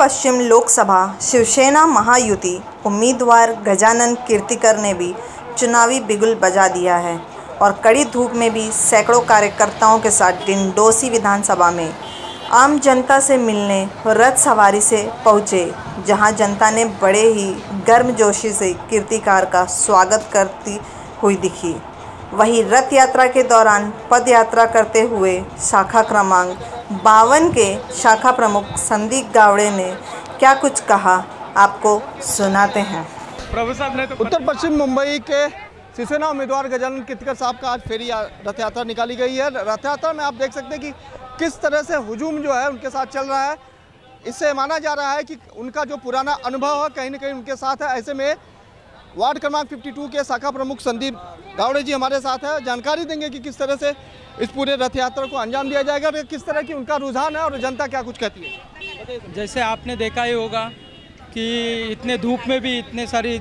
पश्चिम लोकसभा शिवसेना महायुति उम्मीदवार गजानन कीर्तिकर ने भी चुनावी बिगुल बजा दिया है और कड़ी धूप में भी सैकड़ों कार्यकर्ताओं के साथ डिंडोसी विधानसभा में आम जनता से मिलने रथ सवारी से पहुंचे, जहां जनता ने बड़े ही गर्मजोशी से कीर्तिकर का स्वागत करती हुई दिखी। वहीं रथ यात्रा के दौरान पद यात्रा करते हुए शाखा क्रमांक 52 के शाखा प्रमुख संदीप गावड़े ने क्या कुछ कहा, आपको सुनाते हैं। प्रभु साहब ने तो उत्तर पश्चिम मुंबई के शिवसेना उम्मीदवार गजानन कीर्तिकर साहब का आज फेरी रथ यात्रा निकाली गई है। रथ यात्रा में आप देख सकते हैं कि किस तरह से हुजूम जो है उनके साथ चल रहा है। इससे माना जा रहा है कि उनका जो पुराना अनुभव है कहीं ना कहीं उनके साथ है। ऐसे में वार्ड क्रमांक 52 के शाखा प्रमुख संदीप गावड़े जी हमारे साथ है, जानकारी देंगे कि किस तरह से इस पूरे रथ यात्रा को अंजाम दिया जाएगा और किस तरह की उनका रुझान है और जनता क्या कुछ कहती है। जैसे आपने देखा ही होगा कि इतने धूप में भी इतने सारे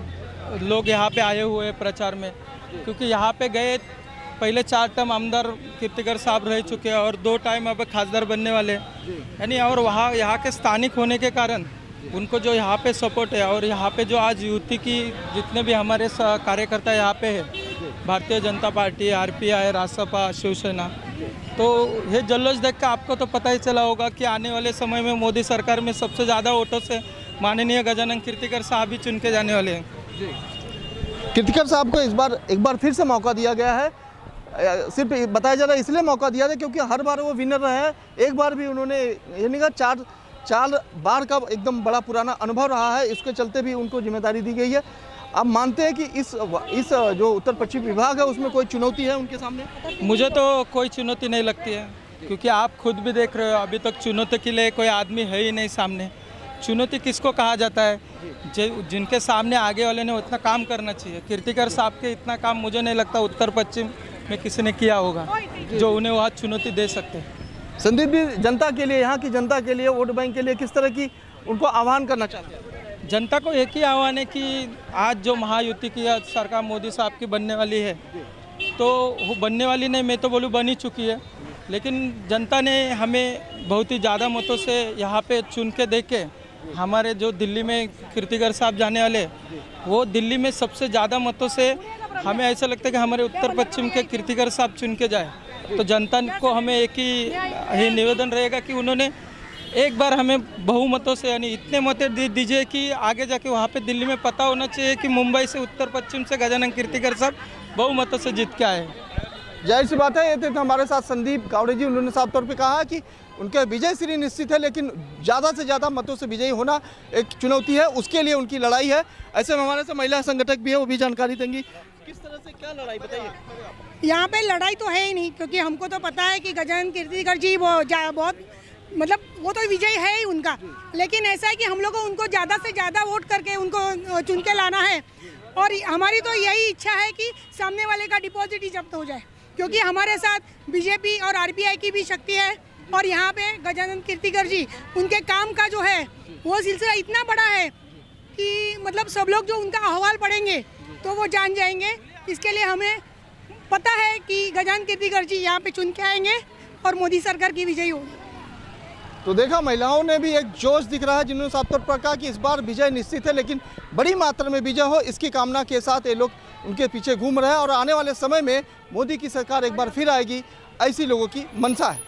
लोग यहाँ पे आए हुए हैं प्रचार में, क्योंकि यहाँ पे गए पहले 4 टर्म आमदार कीर्तिकर साहब रह चुके हैं और 2 टाइम अब खासदार बनने वाले, यानी और वहाँ यहाँ के स्थानिक होने के कारण उनको जो यहाँ पे सपोर्ट है और यहाँ पे जो आज युति की जितने भी हमारे कार्यकर्ता यहाँ पे है, भारतीय जनता पार्टी, आरपीआई, रासपा, शिवसेना, तो ये जल्लोष देख कर आपको तो पता ही चला होगा कि आने वाले समय में मोदी सरकार में सबसे ज़्यादा वोटों से माननीय गजानन कीर्तिकर साहब ही चुन के जाने वाले हैं। कीर्तिकर साहब को इस बार एक बार फिर से मौका दिया गया है। सिर्फ बताया जा रहा है इसलिए मौका दिया है क्योंकि हर बार वो विनर रहे हैं। एक बार भी उन्होंने यानी कि चार बार का एकदम बड़ा पुराना अनुभव रहा है, इसके चलते भी उनको जिम्मेदारी दी गई है। आप मानते हैं कि इस जो उत्तर पश्चिम विभाग है उसमें कोई चुनौती है उनके सामने? मुझे तो कोई चुनौती नहीं लगती है, क्योंकि आप खुद भी देख रहे हो अभी तक चुनौती के लिए कोई आदमी है ही नहीं सामने। चुनौती किसको कहा जाता है? जिनके सामने आगे वाले ने उतना काम करना चाहिए। कीर्तिकर साहब के इतना काम मुझे नहीं लगता उत्तर पश्चिम में किसी ने किया होगा जो उन्हें वहाँ चुनौती दे सकते हैं। संदीप जी, जनता के लिए, यहाँ की जनता के लिए, वोट बैंक के लिए किस तरह की उनको आह्वान करना चाहते हैं? जनता को एक ही आह्वान है कि आज जो महायुति की सरकार मोदी साहब की बनने वाली है, तो वो बनने वाली नहीं, मैं तो बोलूँ बन ही चुकी है, लेकिन जनता ने हमें बहुत ही ज़्यादा मतों से यहाँ पे चुन के दे के हमारे जो दिल्ली में कीर्तिकर साहब जाने वाले, वो दिल्ली में सबसे ज़्यादा मतों से हमें ऐसा लगता है कि हमारे उत्तर पश्चिम के कीर्तिकर साहब चुन के जाए। तो जनता को हमें एक ही निवेदन रहेगा कि उन्होंने एक बार हमें बहुमतों से, यानी इतने मत दीजिए कि आगे जाके वहाँ पे दिल्ली में पता होना चाहिए कि मुंबई से उत्तर पश्चिम से गजानन कीर्तिकर साहब बहुमतों से जीत के आए। जाहिर सी बात है, ये थे हमारे साथ संदीप गावड़े जी। उन्होंने साफ तौर पे कहा कि उनके विजय श्री निश्चित है, लेकिन ज़्यादा से ज़्यादा मतों से विजयी होना एक चुनौती है, उसके लिए उनकी लड़ाई है। ऐसे में हमारे साथ महिला संगठक भी है, वो भी जानकारी देंगी किस तरह से क्या लड़ाई, बताइए। यहाँ पे लड़ाई तो है ही नहीं, क्योंकि हमको तो पता है कि गजानन कीर्तिकर जी बहुत मतलब वो तो विजय है ही उनका, लेकिन ऐसा है कि हम लोग को उनको ज़्यादा से ज़्यादा वोट करके उनको चुन के लाना है। और हमारी तो यही इच्छा है कि सामने वाले का डिपॉजिट ही जब्त हो जाए, क्योंकि हमारे साथ बीजेपी और आरपीआई की भी शक्ति है। और यहाँ पे गजानन कीर्तिकर जी, उनके काम का जो है वो सिलसिला इतना बड़ा है कि मतलब सब लोग जो उनका अहवाल पढ़ेंगे तो वो जान जाएंगे। इसके लिए हमें पता है कि गजानन कीर्तिकर जी यहाँ पे चुन के आएंगे और मोदी सरकार की विजयी होगी। तो देखा, महिलाओं ने भी एक जोश दिख रहा है, जिन्होंने साफ तौर पर कहा कि इस बार विजय निश्चित है, लेकिन बड़ी मात्रा में विजय हो, इसकी कामना के साथ ये लोग उनके पीछे घूम रहे हैं और आने वाले समय में मोदी की सरकार एक बार फिर आएगी, ऐसी लोगों की मंशा है।